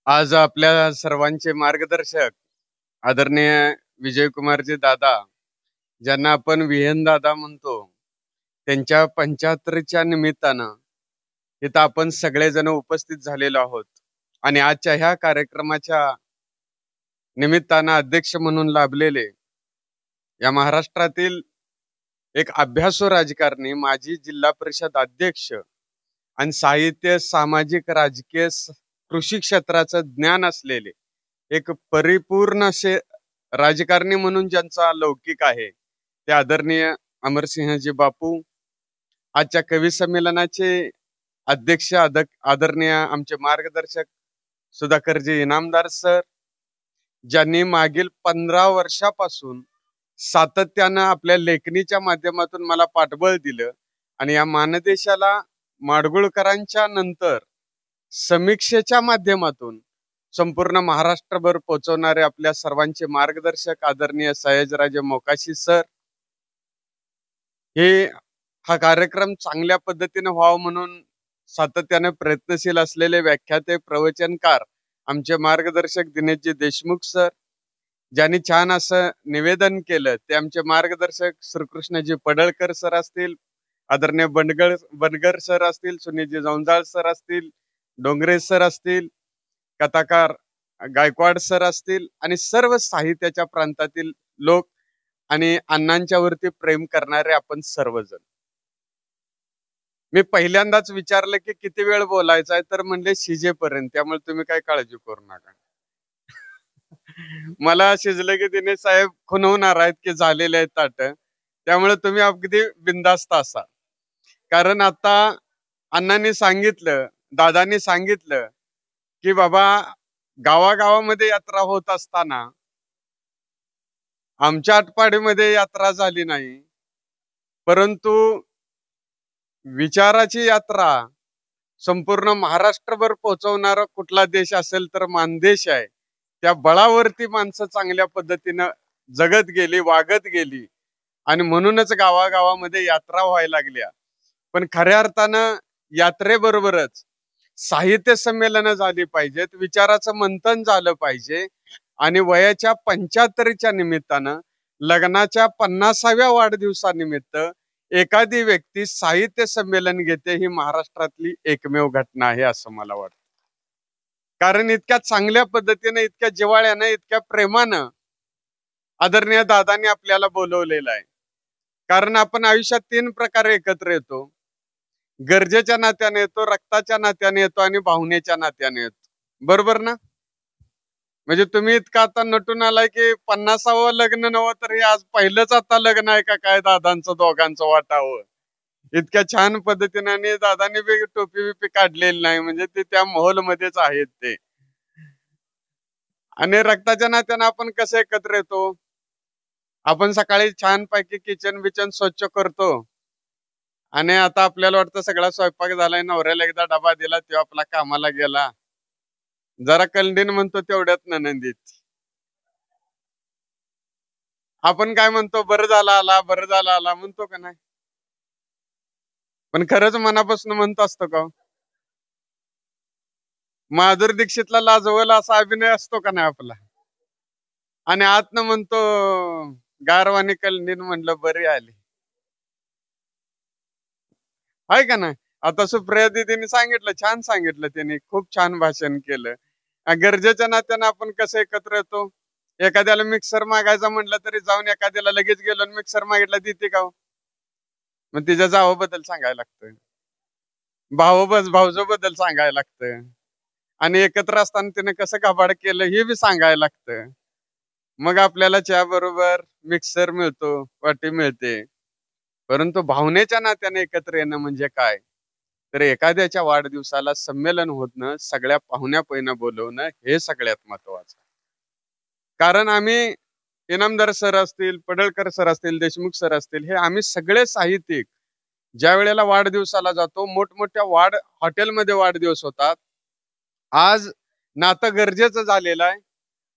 आज आपल्या सर्वांचे मार्गदर्शक आदरणीय विजयकुमारजी दादा, ज्यांना आपण विहन दादा म्हणतो, त्यांच्या 75च्या निमित्तानं इथं आपण सगळेजण उपस्थित झालेलो आहोत. आणि आजच्या ह्या कार्यक्रमाच्या निमित्तानं अध्यक्ष म्हणून लाभलेले या महाराष्ट्रातील एक अभ्यासू राजकारणी, माजी जिल्हा परिषद अध्यक्ष आणि साहित्य, सामाजिक, राजकीय, कृषी क्षेत्राचं ज्ञान असलेले एक परिपूर्ण असे राजकारणी म्हणून ज्यांचा लौकिक आहे, ते आदरणीय अमरसिंहजी बापू. आजच्या कवी संमेलनाचे अध्यक्ष आदरणीय आमचे मार्गदर्शक सुधाकरजी इनामदार सर, ज्यांनी मागील 15 वर्षापासून सातत्यानं आपल्या लेखणीच्या माध्यमातून मला पाठबळ दिलं. आणि या मानदेशाला माडगुळकरांच्या नंतर समीक्षेच्या माध्यमातून संपूर्ण महाराष्ट्रभर पोहोचवणारे आपल्या सर्वांचे मार्गदर्शक आदरणीय सयाजीराजे मोकाशी सर. हा कार्यक्रम चांगल्या पद्धतीने व्हावं म्हणून सातत्याने प्रयत्नशील असलेले व्याख्याते, प्रवचनकार आमचे मार्गदर्शक दिनेशजी देशमुख सर, ज्यांनी छान असं निवेदन केलं ते आमचे मार्गदर्शक श्रीकृष्णजी पडळकर सर असतील, आदरणीय बनगर सर असतील, सुनीलजी जौंजाळ सर असतील, डोंगरे सर असतील, कथाकार गायकवाड सर असतील, आणि सर्व साहित्याच्या प्रांतातील लोक आणि अण्णांच्या वरती प्रेम करणारे आपण सर्वजण. मी पहिल्यांदाच विचारलं की किती वेळ बोलायचा आहे, तर म्हणले शिजेपर्यंत, त्यामुळे तुम्ही काय काळजी करू नका. मला शिजलं की दिनेश साहेब खुणवणार आहेत की झालेले आहेत ताट, त्यामुळे तुम्ही अगदी बिनधास्त असा. कारण आता अण्णांनी सांगितलं, दादांनी सांगितलं की बाबा गावागावामध्ये यात्रा होत असताना आमच्या आटपाडीमध्ये यात्रा झाली नाही, परंतु विचाराची यात्रा संपूर्ण महाराष्ट्रभर पोहोचवणारा कुठला देश असेल तर मानदेश आहे. त्या बळावरती माणसं चांगल्या पद्धतीनं जगत गेली, वागत गेली, आणि म्हणूनच गावागावामध्ये यात्रा व्हायला लागल्या. पण खऱ्या अर्थानं यात्रेबरोबरच साहित्य संमेलन झाली पाहिजेत, विचाराचं मंथन झालं पाहिजे. आणि वयाच्या 75च्या निमित्तानं, लग्नाच्या 50व्या वाढदिवसानिमित्त एखादी व्यक्ती साहित्य संमेलन घेते, ही महाराष्ट्रातली एकमेव घटना आहे असं मला वाटतं. कारण इतक्या चांगल्या पद्धतीने, इतक्या जिव्हाळ्यानं, इतक्या प्रेमानं आदरणीय दादांनी आपल्याला बोलवलेलं आहे. कारण आपण आयुष्यात 3 प्रकारे एकत्र येतो: गरजेच्या नात्याने येतो, रक्ताच्या नात्याने येतो, आणि भावनेच्या नात्याने येतो. बरोबर ना? म्हणजे तुम्ही इतका आता नटून आलाय की 50वं लग्न नव्हतं, तर हे आज पहिलंच आता लग्न आहे का काय दादांचं दोघांचं वाटावं. इतक्या छान पद्धतीने, आणि दादांनी बी टोपी बिपी काढलेली नाही, म्हणजे ते त्या माहोल मध्येच आहेत ते. आणि रक्ताच्या नात्यानं आपण कसं एकत्र येतो, आपण सकाळी छान पैकी किचन बिचन स्वच्छ करतो, आणि आता आपल्याला वाटतं सगळा स्वयंपाक झालाय, नवऱ्याला एकदा डबा दिला, तो आपला कामाला गेला, जरा कलडीन म्हणतो तेवढ्यात ननंदीत. आपण काय म्हणतो, बरं झालं आला, बरं झालं आला म्हणतो का नाही? पण खरंच मनापासून म्हणतो असतो का? माधुरी दीक्षितला लाजवला असा अभिनय असतो का नाही आपला? आणि आतनं म्हणतो गारवानी कलडीन म्हणलं बरी आली, आहे का नाही? आता सुप्रिया दीदीने सांगितलं, छान सांगितलं, त्यांनी खूप छान भाषण केलं. गरजेच्या नात्यानं आपण कसं एकत्र येतो. एखाद्याला मिक्सर मागायचा म्हटलं तरी जाऊन एखाद्याला लगेच गेलो मिक्सर मागितला देते का? मग तिच्या जावाबद्दल सांगायला लागतं, भाऊजोबद्दल सांगायला लागतं, आणि एकत्र असताना तिने कसं कबाड केलं हे बी सांगायला लागतं. मग आपल्याला चहा बरोबर मिक्सर मिळतो, वाटी मिळते. परंतु भावनेच्या नात्याने एकत्र येणं म्हणजे काय, तर एखाद्याच्या वाढदिवसाला संमेलन होणं, सगळ्या पाहुण्या पैना बोलवणं, हे सगळ्यात महत्वाचं. कारण आम्ही इनामदार सर असतील, पडळकर सर असतील, देशमुख सर असतील, हे आम्ही सगळे साहित्यिक ज्या वेळेला वाढदिवसाला जातो, मोठमोठ्या हॉटेलमध्ये वाढदिवस होतात. आज नातं गरजेचं झालेलं आहे.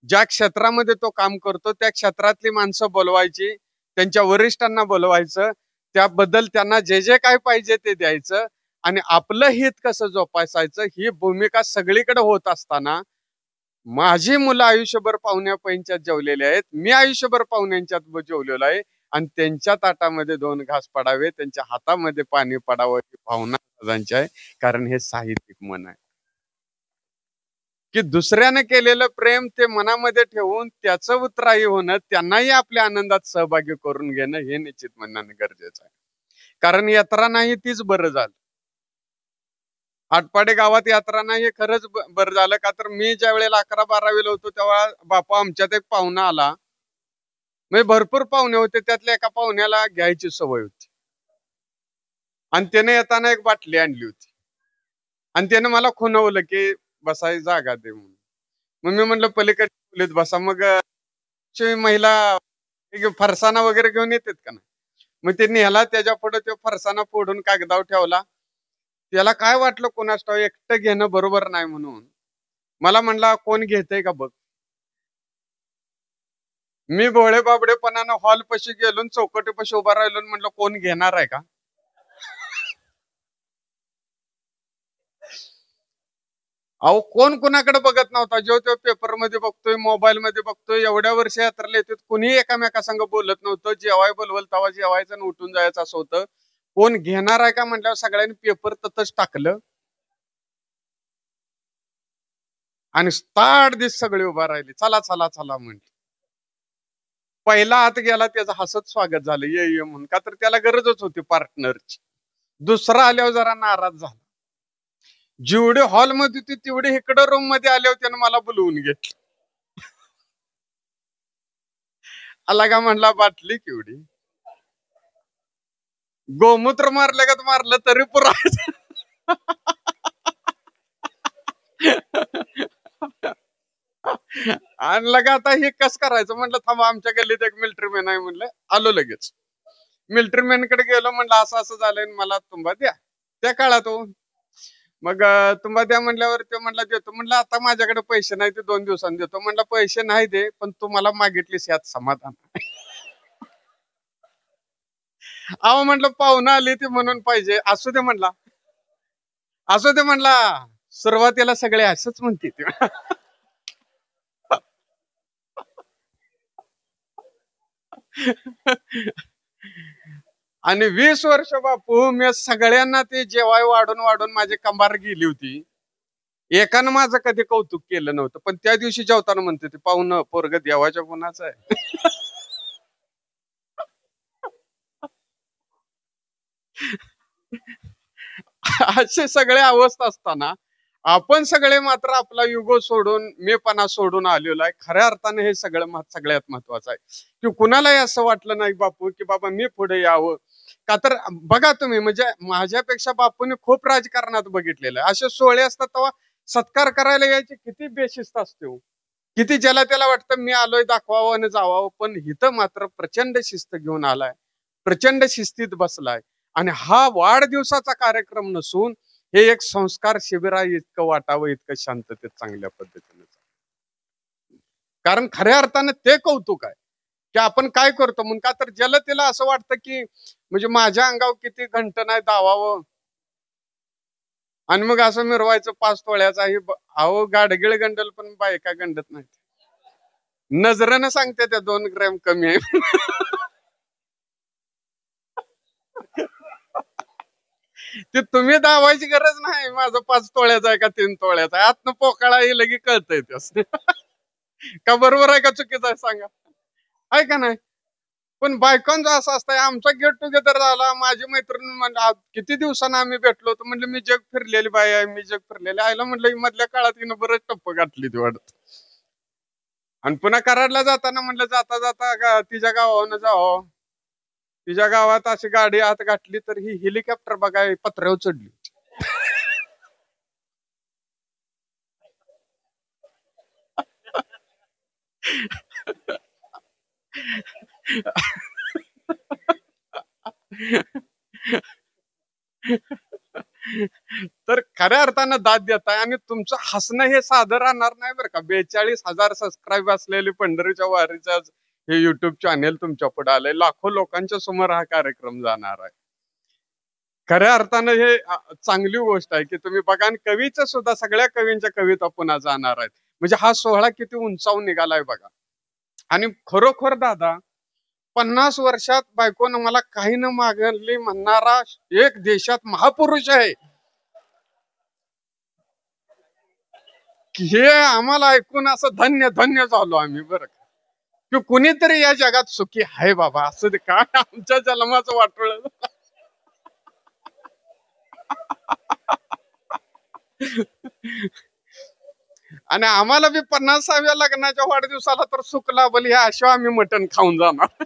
ज्या क्षेत्रामध्ये तो काम करतो त्या क्षेत्रातली माणसं बोलवायची, त्यांच्या वरिष्ठांना बोलवायचं, त्याबद्दल त्यांना जे जे काय पाहिजे ते द्यायचं, आणि आपलं हित कसं जोपासायचं ही भूमिका सगळीकडे होत असताना माझी मुलं आयुष्यभर पाहुण्या पैंच्यात जेवलेली आहेत, मी आयुष्यभर पाहुण्यांच्यात जेवलेलो आहे. आणि त्यांच्या ताटामध्ये दोन घास पडावे, त्यांच्या हातामध्ये पाणी पडावं ही भावना दादांची आहे. कारण हे साहित्यिक मन आहे की दुसऱ्याने केलेलं प्रेम ते मनामध्ये ठेवून त्याचं उतराई होणं, त्यांनाही आपल्या आनंदात सहभागी करून घेणं हे निश्चित मनाने गरजेचं आहे. कारण यात्रा नाही तीच बरं झालं. आटपाडी गावात यात्रा नाही हे खरंच बरं झालं. का तर मी ज्या वेळेला 11-12वीला होतो तेव्हा बापा आमच्यात एक पाहुणा आला. म्हणजे भरपूर पाहुणे होते, त्यातल्या एका पाहुण्याला घ्यायची सवय होती आणि त्याने येताना एक बाटली आणली होती आणि त्याने मला खुणवलं की बसायची जागा दे म्हणून. मग मी म्हणलं पलीकडे खोलीत बसा. मग महिला फरसाना वगैरे घेऊन येतात का नाही, मग ते नेला. त्याच्या पुढे तो फरसाना फोडून कागदावर ठेवला. त्याला काय वाटलं कोणास ठाऊक, एकटं घेणं बरोबर नाही म्हणून मला म्हणला कोण घेतय का बघ. मी भोळे बाबडेपणानं हॉल पशी गेलो, चौकटी पशी उभा राहिलो आणि म्हणलं कोण घेणार आहे का. अहो कोण कुणाकडे बघत नव्हता. जो तो पेपर मध्ये बघतोय, मोबाईल मध्ये बघतोय. एवढ्या वर्ष यात्रेला येतात, कुणी एकामेका संग बोलत नव्हतं. जेवाय बोलवल तेव्हा जेवायचं आणि उठून जायचं असं होतं. कोण घेणार आहे का म्हटल्यावर सगळ्यांनी पेपर ततच टाकलं आणि ताट दिस सगळे उभा राहिले. चला चला चला म्हटलं. पहिला आत गेला, त्याचं हसत स्वागत झालं, ये ये म्हणून. का तर त्याला गरजच होती पार्टनरची. दुसरा आल्यावर जरा नाराज झाला. जेवढे हॉलमध्ये होती तेवढे इकडे रूम मध्ये आल्यावर त्यानं मला बोलवून घेतलं. आला का म्हणला बाटली केवढी. गोमूत्र मारलं का मारलं तरी पुरायचं. आणलं का आता हे कस करायचं म्हटलं. थांबा, आमच्या गल्लीत एक मिलिटरी मॅन आहे म्हणलं. आलो लगेच मिलिटरी मॅन कडे गेलो. म्हणलं असं असं झालंय, मला तुंबा द्या. त्या काळात हो. मग तुंबा द्या म्हणल्यावर ते म्हणला देतो. म्हणलं आता माझ्याकडे पैसे नाही, ते 2 दिवसांनी देतो. म्हणलं पैसे नाही दे, पण तू मला मागितलीस यात समाधान. अहो म्हटलं पाहुणा आली ती म्हणून पाहिजे. असू दे म्हणला, असू दे म्हणला. सुरुवातीला सगळे असंच म्हणते ते. आणि 20 वर्ष बापू मी सगळ्यांना ते जेवाय वाढून वाढून माझी कंबार गेली होती. एकानं माझं कधी कौतुक केलं नव्हतं, पण त्या दिवशी जेवताना म्हणते ते पाहुणं पोरग देवाच्या गुणाचं आहे. असे सगळे अवस्था असताना आपण सगळे मात्र आपला युगो सोडून, मेपणा सोडून आलेलो आहे. खऱ्या अर्थाने हे सगळं सगळ्यात महत्वाचं आहे की कुणालाही असं वाटलं नाही बापू की बाबा मी पुढे यावं. का तर बघा तुम्ही, म्हणजे माझ्यापेक्षा बापूने खूप राजकारणात बघितलेलं आहे. असे सोहळे असतात तेव्हा सत्कार करायला यायची किती बेशिस्त असते हो. किती ज्याला त्याला वाटतं मी आलोय दाखवावं आणि जावावं. पण इथं मात्र प्रचंड शिस्त घेऊन आलाय, प्रचंड शिस्तीत बसलाय. आणि हा वाढदिवसाचा कार्यक्रम नसून हे एक संस्कार शिबिर आहे. इतकं वाटावं, इतकं शांततेत चांगल्या पद्धतीने. कारण खऱ्या अर्थाने ते कौतुक आहे की आपण काय करतो म्हणून. का तर ज्याला त्याला असं वाटतं की म्हणजे माझ्या अंगावर किती घंट नाही दावावं आणि मग असं मिरवायचं 5 तोळ्याचा. अहो गाडगिळ गंडल पण बायका गंडत नाही. नजरेनं सांगते त्या 2 ग्रॅम कमी आहे. ते तुम्ही दावायची गरज नाही, माझं 5 तोळ्याचा आहे का 3 तोळ्याचा आहे. आतनं पोकाळा हे लगे कळतंय त्यास. का बरोबर आहे का चुकीचं आहे सांगा. आहे का नाही. पण बायकांचं असं असतंय. आमचा गेट टुगेदर झाला, माझी मैत्रीण म्हणजे किती दिवसांना आम्ही भेटलो होतो. म्हणलं मी जग फिरलेली बाई आहे, मी जग फिरलेली. आईला म्हटलं मधल्या काळात हिनं बरंच टप्प गाठली ती वाटत. आणि पुन्हा कराडला जाताना म्हणलं जाता जाता तिच्या गावानं जावं. तिच्या गावात अशी गाडी आत गाठली तर ही हेलिकॉप्टर बघाय पत्र्यावर चढली. तर खऱ्या अर्थानं दाद देताय आणि तुमचं हसणं हे साधं राहणार नाही बरं का. 42,000 सबस्क्राईब असलेले पंढरीच्या वारीच्या हे युट्यूब चॅनेल तुमच्या पुढे आलंय. लाखो लोकांच्या समोर हा कार्यक्रम जाणार आहे. खऱ्या अर्थानं हे चांगली गोष्ट आहे की तुम्ही बघा. आणि कवीचं सुद्धा, सगळ्या कवींच्या कविता पुन्हा जाणार आहेत. म्हणजे हा सोहळा किती उंचावून निघालाय बघा. आणि खरोखर दादा, 50 वर्षात बायकोनं मला काही न मागली म्हणणारा एक देशात महापुरुष आहे, की हे आम्हाला ऐकून असं धन्य धन्य झालो आम्ही बरं का. की कुणीतरी या जगात सुखी आहे बाबा, असं ते काय आमच्या जन्माचं वाटोळ. आणि आम्हाला बी 50व्या लग्नाच्या वाढदिवसाला तर सुख लाभल ह्या आशा आम्ही मटण खाऊन जाणार.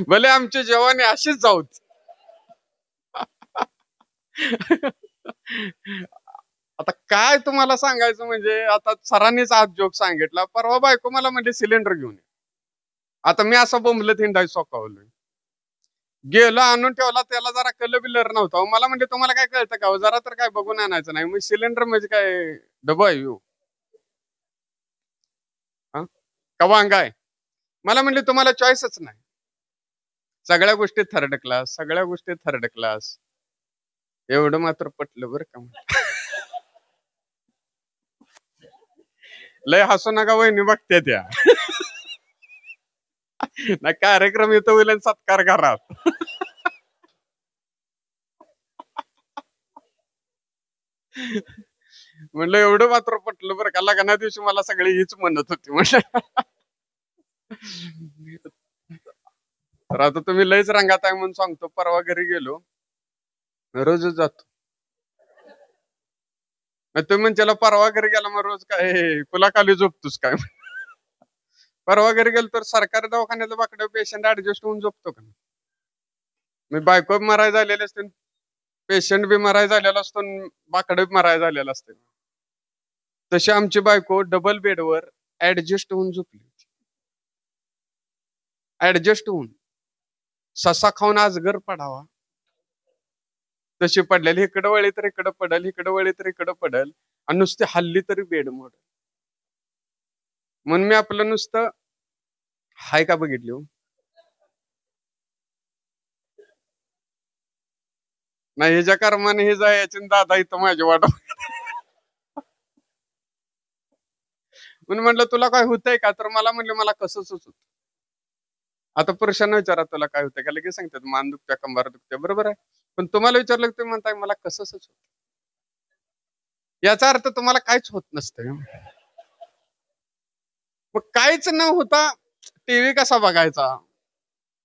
भले आमची जवानी अशीच जाऊच. आता काय तुम्हाला सांगायचं म्हणजे, आता सरांनीच आज जोक सांगितला. परवा बायको मला म्हणजे सिलेंडर घेऊन ये. आता मी असं बोंबलत हिंडाय सोकावलोय. गेलो आणून ठेवला, त्याला जरा कलर बिलर नव्हता. मला म्हणजे तुम्हाला काय कळतं का हो? जरा तर काय बघून आणायचं नाही. मग सिलेंडर म्हणजे काय डबा आहे ह्यो? हा? का वांगा आहे? मला म्हणले तुम्हाला चॉईसच नाही. सगळ्या गोष्टी थर्ड क्लास, सगळ्या गोष्टी थर्ड क्लास. एवढं मात्र पटलं बरं का मला. लय हसू नका, वहिनी बघते त्या. नाही कार्यक्रम इथं होईल आणि सत्कार घरात. म्हणलं एवढं मात्र पटलं बरं का. लग्ना दिवशी मला सगळे हीच म्हणत होती म्हणलं. तर आता तुम्ही लयच रंगात आहे म्हणून सांगतो. परवा घरी गेलो, रोजच जातो. मग तुम्ही म्हणच्याला परवा घरी गेला मग रोज काय फुलाखाली झोपतोस काय? परवा घरी गेलो तर सरकारी दवाखान्यात बाकडे पेशंट ऍडजस्ट होऊन झोपतो का? मी बायको मराय झालेले असते, पेशंट बी मराय झालेला असतो, बाकडे बी मराय झालेला असते. तशी आमची बायको डबल बेडवर ऍडजस्ट होऊन झोपली होती. ऍडजस्ट होऊन ससा खाऊन अजगर पडावा तशी पडलेली. इकडं वळी तर इकडं पडल, इकडं वळी तर इकडं पडल, आणि नुसती हल्ली तरी बेड मोड. म्हणून मी आपलं नुसतं हाय का बघितली हो. नाही ह्याच्या कर्माने हे जायचे दादा इथं माझी वाट. म्हणून म्हटलं तुला काय होतंय का, तर मला म्हणले मला कसंच होत. आता पुरुषांना विचारा तुला काय होतंय का, लगेच सांगतात मान दुखत्या, कंबार दुखत्या. बरोबर आहे. पण तुम्हाला विचारलं तुम्ही म्हणताय मला कसंच होत. याचा अर्थ तुम्हाला काहीच होत नसतं. मग काहीच न होता टीव्ही कसा बघायचा,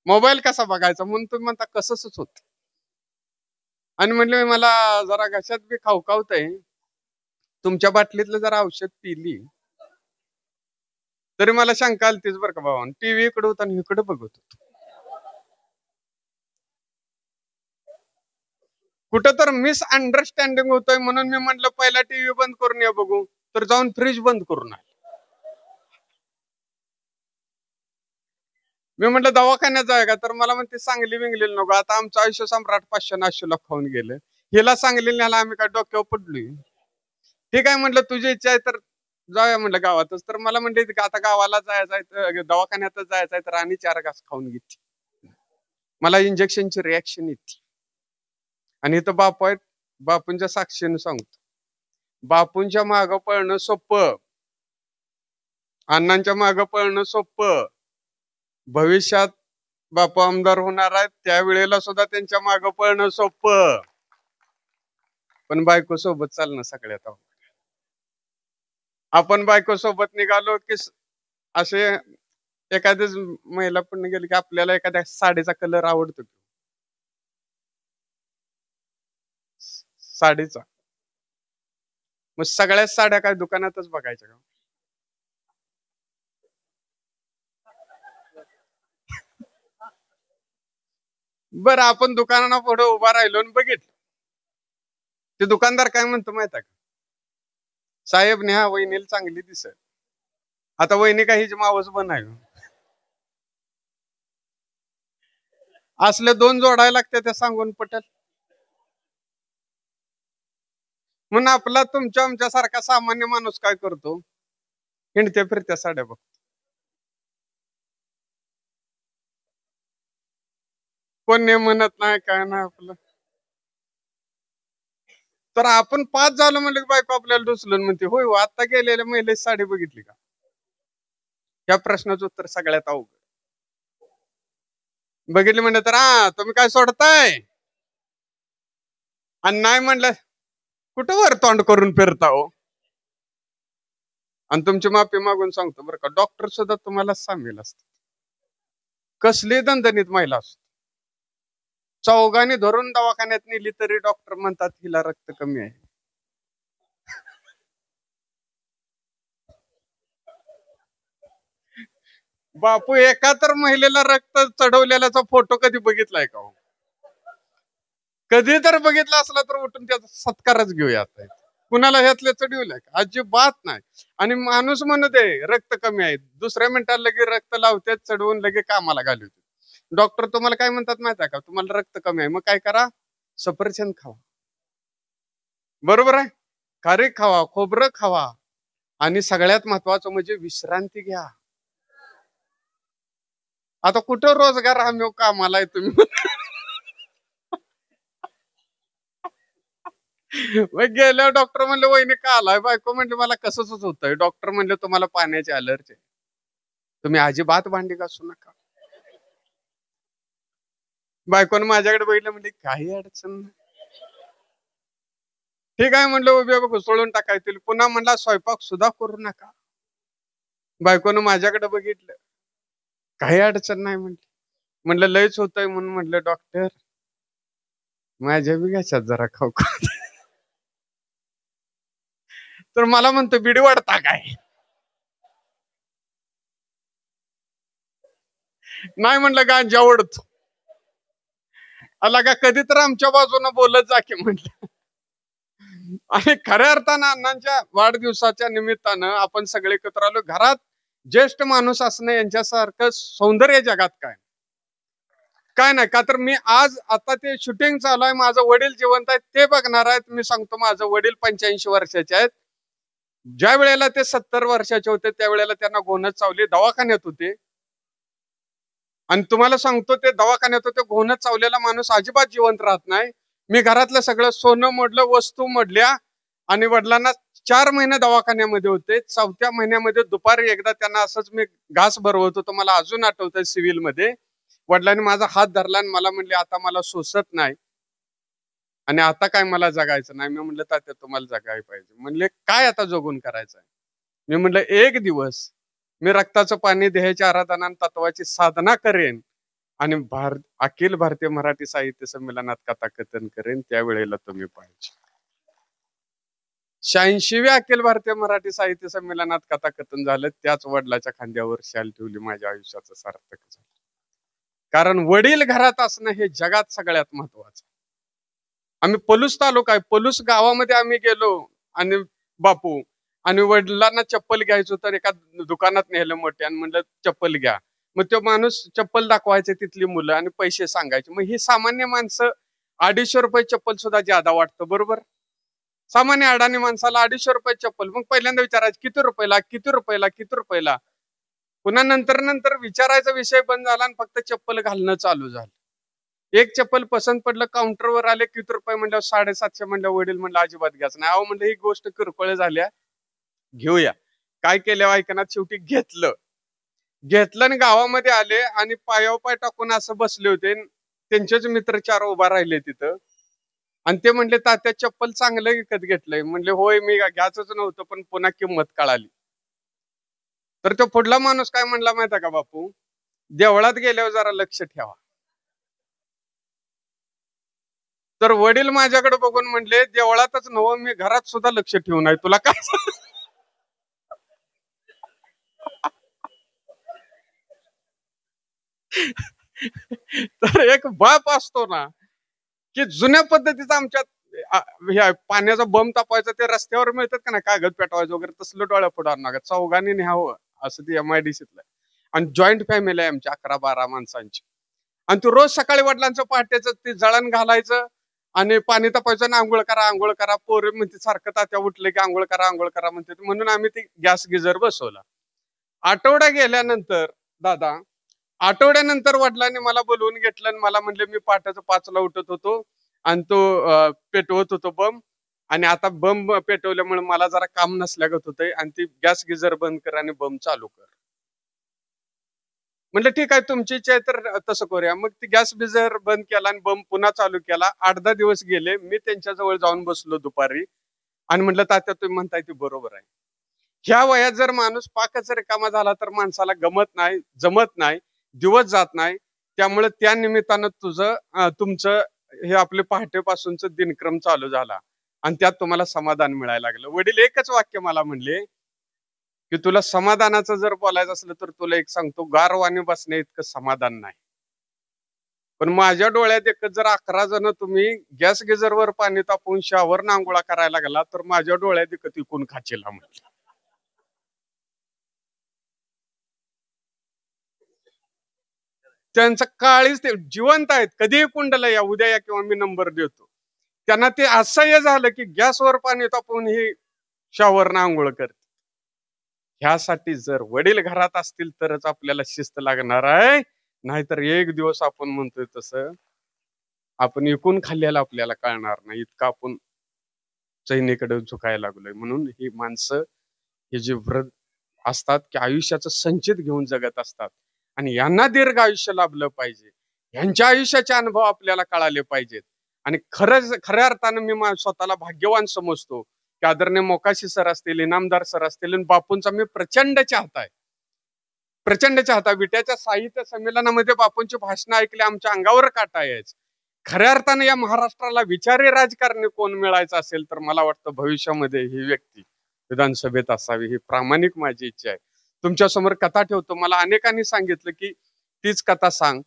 मोबाईल कसा बघायचा, म्हणून तुम्ही म्हणता कसंच होत. आणि म्हणले मला जरा घशात बी खावकावतंय, तुमच्या बाटलीतलं जरा औषध पिली तरी मला शंका आलतीच बरं का बाबा. टीव्ही इकडे होता आणि इकडे बघत होतो. कुठं तर मिसअंडरस्टँडिंग होतोय, म्हणून मी म्हटलं पहिला टीव्ही बंद करून या बघू, तर जाऊन फ्रीज बंद करून आले. मी म्हटलं दवाखान्यात जाय का, तर मला म्हणते सांगली विंगलेली नको, आता आमचं आयुष्य सम्राट 500 खाऊन गेलं, हिला सांगली न्यायला आम्ही काय डोक्यावर पडलोय. ठीक आहे म्हटलं तुझी इच्छा आहे तर जाऊया म्हटलं गावातच. तर मला म्हणते आता गावाला जायचं आहे, दवाखान्यातच जायचं आहे, तर आणि 4 घास खाऊन घेते. मला इंजेक्शनची रिॲक्शन येते. आणि इथं बापू आहेत, बापूंच्या साक्षीने सांगतो, बापूंच्या मागं पळणं सोपं, अण्णांच्या मागं पळणं सोपं. भविष्यात बापू आमदार होणार आहेत, त्यावेळेला सुद्धा त्यांच्या मागं पळणं सोपं. पण बायको सोबत चालणं सगळ्यात अवघड. आपण बायको सोबत निघालो की असे एखाद्याच महिला पण गेली की आपल्याला एखाद्या साडीचा कलर आवडतो, साडीचा. मग सगळ्याच साड्या काय दुकानातच बघायच्या का? बरं आपण दुकानाला पुढे उभा राहिलो आणि बघितलं, ते दुकानदार काय म्हणतो माहित आहे का, साहेब नेहा वहिनीला चांगली दिसत. आता वहिनी काही मावस बनाय असले 2 जोडायला लागते त्या सांगून पटेल. म्हणून आपला तुमच्या आमच्यासारखा सामान्य माणूस काय करतो, हिंडत्या फिरत्या साड्या बघ. कोण नाही म्हणत नाही काय नाही आपलं. तर आपण 5 झालं म्हणलं की बायको आपल्याला डुसलून म्हणते, होय हो, आता गेलेल्या महिलेची साडी बघितली का? या प्रश्नाचं उत्तर सगळ्यात अवघड. बघितली म्हणलं तर तुम्ही काय सोडताय? आणि नाही म्हणलं, कुठं वर तोंड करून फिरता हो? आणि तुमची माफी मागून सांगतो बरं का, डॉक्टर सुद्धा तुम्हाला सामील असतात. कसली दणदणीत महिला असते. चौघांनी धरून दवाखान्यात नेली तरी डॉक्टर म्हणतात हिला रक्त कमी आहे. बापू, एका तर महिलेला रक्त चढवलेल्याचा फोटो कधी बघितलाय का हो? कधी तर बघितला असला तर उठून त्याचा सत्कारच घेऊया आता. कुणाला ह्यातले चढवलंय का? अजिबात नाही. आणि माणूस म्हणते रक्त कमी आहे, दुसऱ्या मिनिटाला लगे रक्त लावते, चढवून लगे कामाला घालवते. डॉक्टर तुम्हाला काय म्हणतात माहिती आहे का? तुम्हाला रक्त कमी आहे, मग काय करा? सफरचंद खावा. बरोबर आहे? खारीक खावा, खोबरं खावा, आणि सगळ्यात महत्वाचं म्हणजे विश्रांती घ्या. आता कुठं रोजगार हमी कामाला आहे तुम्ही? मग गेल्यावर डॉक्टर म्हणले वहिनी का आलाय? बायको म्हणले मला कसंच होतंय. डॉक्टर म्हणले तुम्हाला पाण्याची अलर्जी, तुम्ही अजिबात भांडी घासू नका. बायकोनं माझ्याकडे बघितलं, म्हणजे काही अडचण नाही. ठीक आहे म्हणलं, उभे घुसळून टाकायतील. पुन्हा म्हणला स्वयंपाक सुद्धा करू नका. बायकोनं माझ्याकडे बघितलं, काही अडचण नाही म्हणलं. म्हणलं लयच होतंय म्हणून म्हणलं डॉक्टर माझ्या बी घ्याच्यात जरा खाऊ का? तर मला म्हणतो बिडी वाढता काय? नाही म्हणलं गांजा ओढतो. आला का कधी तर आमच्या बाजूने बोलत जा की म्हटलं. आणि खऱ्या अर्थानं अण्णांच्या वाढदिवसाच्या निमित्तानं आपण सगळे एकत्र आलो. घरात ज्येष्ठ माणूस असणं यांच्यासारखं सौंदर्य जगात काय काय नाही. का तर मी आज आता ते शूटिंग चालू आहे, माझं वडील जिवंत आहेत ते बघणार आहेत. मी सांगतो, माझं वडील 85 वर्षाचे आहेत. ज्या वेळेला ते 70 वर्षाचे होते त्यावेळेला त्यांना गोनच चावली, दवाखान्यात होते. आणि तुम्हाला सांगतो, ते दवाखान्यात होते, गोनच चावलेला माणूस अजिबात जिवंत राहत नाही. मी घरातलं सगळं सोनं मोडलं, वस्तू मोडल्या, आणि वडिलांना 4 महिने दवाखान्यामध्ये होते. 4थ्या महिन्यामध्ये दुपारी एकदा त्यांना असंच मी घास भरवत होतो, मला अजून आठवतंय, सिव्हिल मध्ये वडिलांनी माझा हात धरला आणि मला म्हणले आता मला सोसत नाही आणि आता काय मला जगायचं नाही. मी म्हणलं तात्या तुम्हाला जगायला पाहिजे. म्हणले काय आता जगून करायचं आहे? मी म्हणलं एक दिवस मी रक्ताचं पाणी देहाच्या आराधना आणि तत्वाची साधना करेन आणि अखिल भारतीय मराठी साहित्य संमेलनात कथाकथन करेन, त्यावेळेला तुम्ही पाहिजे. 86व्या अखिल भारतीय मराठी साहित्य संमेलनात कथाकथन झालं. त्याच वडिलाच्या खांद्यावर शाल ठेवली, माझ्या आयुष्याचं सार्थक झालं. कारण वडील घरात असणं हे जगात सगळ्यात महत्वाचं. आम्ही पलूस तालुका आहे, पलूस गावामध्ये आम्ही गेलो आणि बापू आणि वडिलांना चप्पल घ्यायचो, तर एका दुकानात नेलं मोठ्या आणि म्हणलं चप्पल घ्या. मग तो माणूस चप्पल दाखवायचे, तिथली मुलं, आणि पैसे सांगायचे. मग ही सामान्य माणसं 250 रुपये चप्पल सुद्धा ज्यादा वाटतं, बरोबर? सामान्य अडाणी माणसाला 250 रुपये चप्पल. मग पहिल्यांदा विचारायचं किती रुपयाला, किती रुपयाला, किती रुपयाला. पुन्हा नंतर नंतर विचारायचा विषय बंद झाला आणि फक्त चप्पल घालणं चालू झालं. एक चप्पल पसंत पडलं, काउंटरवर आले, किती रुपये म्हणल्यावर 750 म्हणलं. वडील म्हणलं अजिबात घ्यायचं नाही. अहो म्हणलं ही गोष्ट किरकोळ झाल्या, घेऊया. काय केलं ऐकण्यात, शेवटी घेतलं आणि गावामध्ये आले आणि पायावर पाय टाकून असं बसले होते. त्यांचेच मित्र 4 उभा राहिले तिथं आणि ते म्हणले तात्या चप्पल चांगलं विकत घेतलंय. म्हणले होय, मी घ्यायचंच नव्हतं, पण पुन्हा किंमत कळाली. तर तो पुढला माणूस काय म्हणला माहिती का बापू, देवळात गेल्यावर जरा लक्ष ठेवा. तर वडील माझ्याकडे बघून म्हणले देवळातच नव्ह, मी घरात सुद्धा लक्ष ठेवून आहे, तुला काय? तर एक बाप असतो ना, की जुन्या पद्धतीचा आमच्यात पाण्याचा बंब तापवायचा, ते रस्त्यावर मिळतात का ना, कागद पेटवायचं वगैरे, तसलं डोळ्या पुढे नका, चौघांनी न्यावं असं ते MIDCतलं. आणि जॉईंट फॅमिली आहे आमची, 11-12 माणसांची. आणि तू रोज सकाळी वडिलांचं पहाटेचं ते जळण घालायचं आणि पाणी तापायचं आणि आंघोळ करा, आंघोळ करा. पोरं म्हणते सारखं तात्या उठले की आंघोळ करा, आंघोळ करा म्हणते. म्हणून आम्ही ते गॅस गिझर बसवला. आठवडा गेल्यानंतर दादा, आठवड्यानंतर वडिलांनी मला बोलवून घेतलं आणि मला म्हणले, मी पहाटेचं 5ला उठत होतो आणि तो पेटवत होतो बम, आणि आता बंब पेटवल्यामुळे मला जरा काम नसल्यागत होतंय आणि ती गॅस गिझर बंद कर आणि बंब चालू कर. म्हटलं ठीक आहे, तुमची इच्छा आहे तर तसं करूया. मग ती गॅस बिझर बंद केला आणि बंब पुन्हा चालू केला. 8-10 दिवस गेले. मी त्यांच्या जवळ जाऊन बसलो दुपारी आणि म्हटलं, तात्या तुम्ही म्हणताय ते बरोबर आहे. ह्या वयात जर माणूस पाकच रिकामा झाला तर माणसाला गमत नाही, जमत नाही, दिवस जात नाही. त्यामुळे त्या निमित्तानं तुमचं हे आपले पहाटेपासूनच दिनक्रम चालू झाला आणि त्यात तुम्हाला समाधान मिळायला लागलं. वडील एकच वाक्य मला म्हणले, की तुला समाधानाचं जर बोलायचं असलं तर तुला एक सांगतो, गारवाने बसण्या इतकं समाधान नाही. पण माझ्या डोळ्यात एकच जर 11 जण तुम्ही गॅस गिझरवर पाणी तापवून शावर आंघोळा करायला लागला तर माझ्या डोळ्यात एकच इकून खाचेला म्हटलं. त्यांचं काळीच ते जिवंत आहेत, कधीही कुंडला या, उद्या या किंवा मी नंबर देतो. त्यांना ते असह्य झालं की गॅसवर पाणी तापवून ही शावर आंघोळ करते. ह्यासाठी जर वडील घरात असतील तरच आपल्याला शिस्त लागणार आहे, नाहीतर एक दिवस आपण म्हणतोय तसं आपण इकून खाल्ल्याला आपल्याला कळणार नाही, इतकं आपण चैनीकडे झुकायला लागलोय. म्हणून ही माणसं हे जे व्रत असतात की आयुष्याचं संचित घेऊन जगत असतात आणि यांना दीर्घ आयुष्य लाभलं पाहिजे, यांच्या आयुष्याचे अनुभव आपल्याला कळाले पाहिजेत. आणि खऱ्या अर्थानं मी स्वतःला भाग्यवान समजतो की आदरणीय मोकाशी सर असतील, इनामदार सर असतील आणि बापूंचा मी प्रचंड चाहता आहे. प्रचंड चाहता. विट्याच्या साहित्य संमेलनामध्ये बापूंची भाषणं ऐकली, आमच्या अंगावर काटा यायचं. खऱ्या अर्थानं या महाराष्ट्राला विचारी राजकारणी कोण मिळायचं असेल तर मला वाटतं भविष्यामध्ये ही व्यक्ती विधानसभेत असावी, ही प्रामाणिक माझी इच्छा आहे. तुमच्या समोर कथा ठेवतो. मला अनेकांनी सांगितलं की तीच कथा सांग,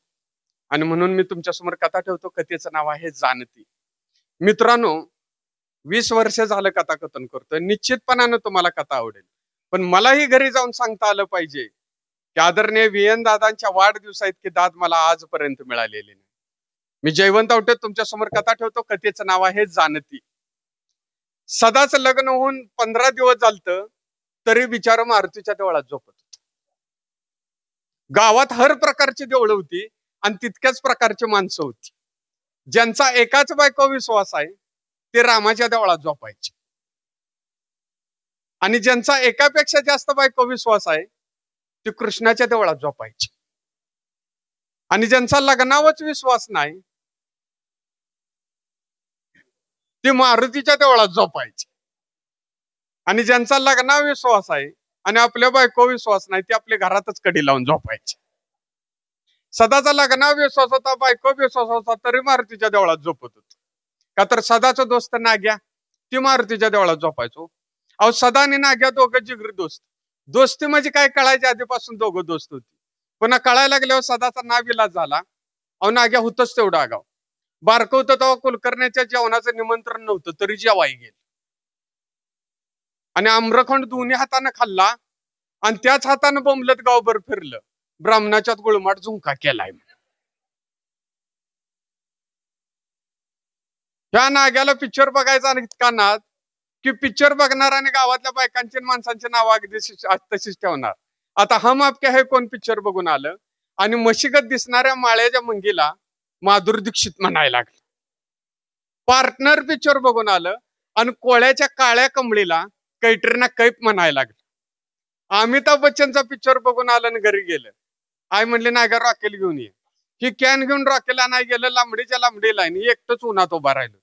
आणि म्हणून मी तुमच्या समोर कथा ठेवतो. कथेचं नाव आहे जानती. मित्रांनो, 20 वर्ष झालं कथा कथन करतोय. निश्चितपणानं तुम्हाला कथा आवडेल, पण मलाही घरी जाऊन सांगता आलं पाहिजे की आदरणीय VN दादांच्या वाढदिवसा इतकी दाद मला आजपर्यंत मिळालेली नाही. मी जयवंत आवटे तुमच्या समोर कथा ठेवतो. कथेचं नाव आहे जानती. सदाच लग्न होऊन 15 दिवस झालत तरी बिचारा मारुतीच्या देवळात झोपत होता. गावात हर प्रकारची देवळं होती आणि तितक्याच प्रकारची माणसं होती. ज्यांचा एकाच बायको विश्वास आहे ते रामाच्या देवळात झोपायचे, आणि ज्यांचा एकापेक्षा जास्त बायको विश्वास आहे ते कृष्णाच्या देवळात झोपायचे, आणि ज्यांचा लग्नावरच विश्वास नाही ते मारुतीच्या देवळात झोपायचे, आणि ज्यांचा लग्नावर विश्वास आहे आणि आपल्या बायको विश्वास नाही ते आपल्या घरातच कडी लावून झोपायचे. सदाचा लग्नावर विश्वास होता, बायको विश्वास होता, तरी मारुतीच्या देवळात झोपत होत. का तर सदाचा दोस्त नाग्या ती मारुतीच्या देवळात झोपायचो. अहो, सदा आणि नाग्या दोघं जिगरी दोस्त. दोस्ती म्हणजे काय कळायच्या आधीपासून दोघं दोस्त होती. पुन्हा कळायला लागल्यावर सदाचा नाविलाज झाला. अहो, नाग्या होतच तेवढं आगाव. बारकं होतं तेव्हा कुलकर्ण्याच्या जेवणाचं निमंत्रण नव्हतं तरी जेवाय गेल, आणि आम्रखंड दोन्ही हाताने खाल्ला आणि त्याच हाताने बोंबलत गावभर फिरलं. ब्राह्मणाच्यात गुळमाट झुंका केलाय. ह्या नाग्याला पिक्चर बघायचा आणि इतका नाद की पिक्चर बघणार आणि गावातल्या बायकांची माणसांची नाव अगदी तशीच ठेवणार. आता हम आपके है कोण पिक्चर बघून आलं आणि मशिगत दिसणाऱ्या माळ्याच्या मंगीला माधुरी दीक्षित म्हणायला लागलं. पार्टनर पिक्चर बघून आलं आणि कोळ्याच्या काळ्या कमळीला कैटरीना कैफ म्हणायला लागलं. अमिताभ बच्चनचा पिक्चर बघून आलं आणि घरी गेलं. आई म्हणली नाग्या रॉकेल घेऊन ये. ही कॅन घेऊन रॉकेलला नाही गेलं, लांबडीच्या लांबडी लाईन, एकटंच उन्हात उभा राहिलो.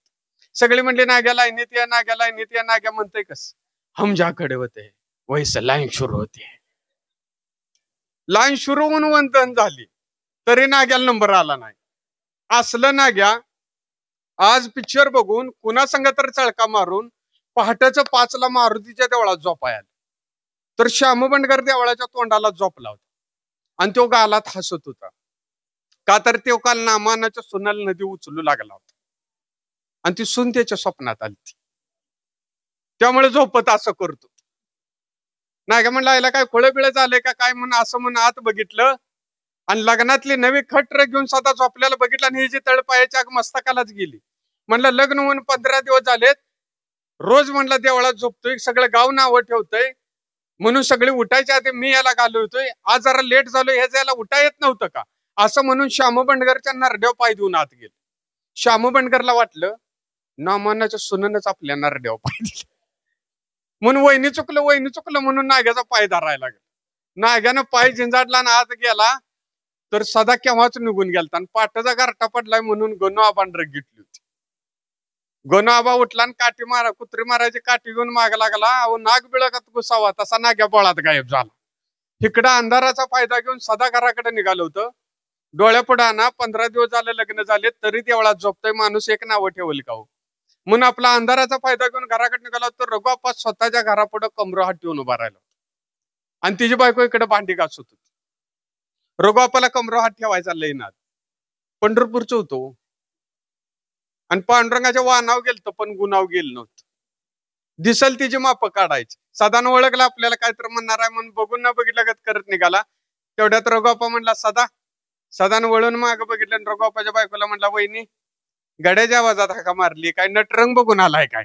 सगळी म्हणली नाग्या लाईनीत या, नाग्या लाईनीत या. नाग्या म्हणतोय कस, हम जा खडे होते वैसे लाईन सुरू होते. लाईन सुरू होऊन वंदन झाली तरी नाग्याला नंबर आला नाही. असलं नाग्या आज पिक्चर बघून कुणा संग तर चळका मारून पहाटेचं 5ला मारुतीच्या देवळात झोपायला, तर श्यामबंडकर देवळाच्या तोंडाला झोपला होता आणि तो गालात हसत होता. का तर तो काल नामानाच्या सोनाल नदी उचलू लागला होता आणि ती सून त्याच्या स्वप्नात आली. त्यामुळे झोपत असं करतो. नाग्या म्हणला याला काय खोळबिळ झालंय का काय म्हणून असं म्हणून आत बघितलं आणि लग्नातली नवी खट्र घेऊन स्वतः झोपल्याला बघितलं आणि ही जी तळपायाच्या मस्तकालाच गेली. म्हणलं लग्न होऊन 15 दिवस झालेत, रोज म्हणलं देवळात झोपतोय, सगळं गाव नावं ठेवतोय म्हणून सगळे उठायच्या आधी मी याला घालवतोय, आज जरा लेट झालो, हे याला उठा येत नव्हतं का असं म्हणून श्यामबंडकरच्या नरड्यावर पाय देऊन आत गेले. श्यामबंडकरला वाटलं नामानाच्या सुननच आपल्या नरड्यावर पाय दिले. म्हणून वहिनी चुकलं म्हणून नाग्याचा पाय धरायला लागला. नाग्यानं पाय झिंजाडला ना आत गेला तर सदा केव्हाच निघून गेलता. आणि पाटाचा गारठा पडलाय म्हणून गणू आबान रग घेतली होती. गणू आबा उठला आणि काठी मारा कुत्री मारायची काठी घेऊन माग लागला. अहो नाग बिळकात घुसावा तसा नाग्या बळात गायब झाला. इकडं अंधाराचा फायदा घेऊन सदा घराकडे निघालं होतं. डोळ्यापुढे ना 15 दिवस झाले लग्न झाले तरी तेवढा झोपतोय माणूस एक नाव ठेवल का हो. म्हणून आपला अंधाराचा फायदा घेऊन घराकडे निघाला तर रघुआप्पा स्वतःच्या घरापुढे कमरो हात ठेवून उभा राहिला आणि तिची बायको इकडे भांडी घासत होती. रघुआप्पाला कमरो हात ठेवायचा लय नाद. पंढरपूरचं होतो आणि पांडुरंगाच्या वाहनाव गेलतो पण गुणाव गेलं नव्हतं. दिसल तिची माप काढायची. सदान ओळखला आपल्याला काय तर म्हणणार आहे म्हणून बघून न बघितलं करत निघाला. तेवढ्यात रघुआप्पा म्हणला सदान वळून माग बघितलं आणि रघुआप्पाच्या बायकोला म्हणला वहिनी गड्याच्या आवाजात हाका मारली काय नटरंग बघून आलाय काय.